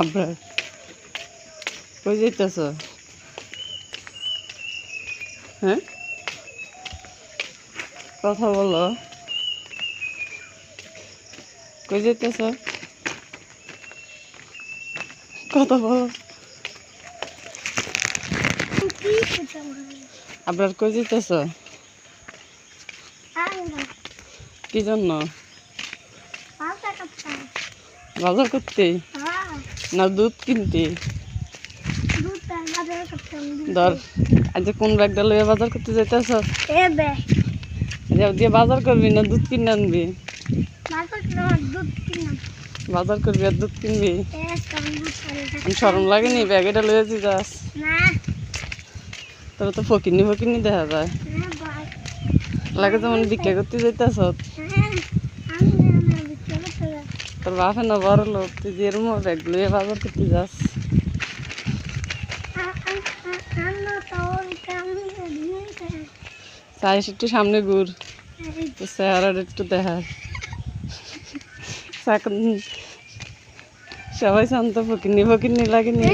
আবার কই যাইতেছ? হ্যাঁ, কথা বলো। কই যাইতেছ? কথা বলো। আবার কই যাইতেছ? কি জন্য? বাজার করতে না দুধ কিনতে? ধর আজ কোন ব্যাগটা লইয়া বাজার করতে যাইতেছ? দিয়ে বাজার করবি না দুধ কিনে আনবি? বাজার করবি আর দুধ কিনবি? শরম লাগেনি ব্যাগ এটা লইয়া যাস? তোর তো ফকিরনি ফকিরনি দেখা যায়। লাগে যেমন ভিক্ষা করতে যাইতেছ। তোর বাপে না বড় লোক, তুই যে এরম ব্যাগ লইয়া বাজার করতে যাস? চাইস একটু সামনে ঘুর, তো চেহারাটা একটু দেখা। সবাই শান্ত ফকিরনি ফকিরনি লাগেনি?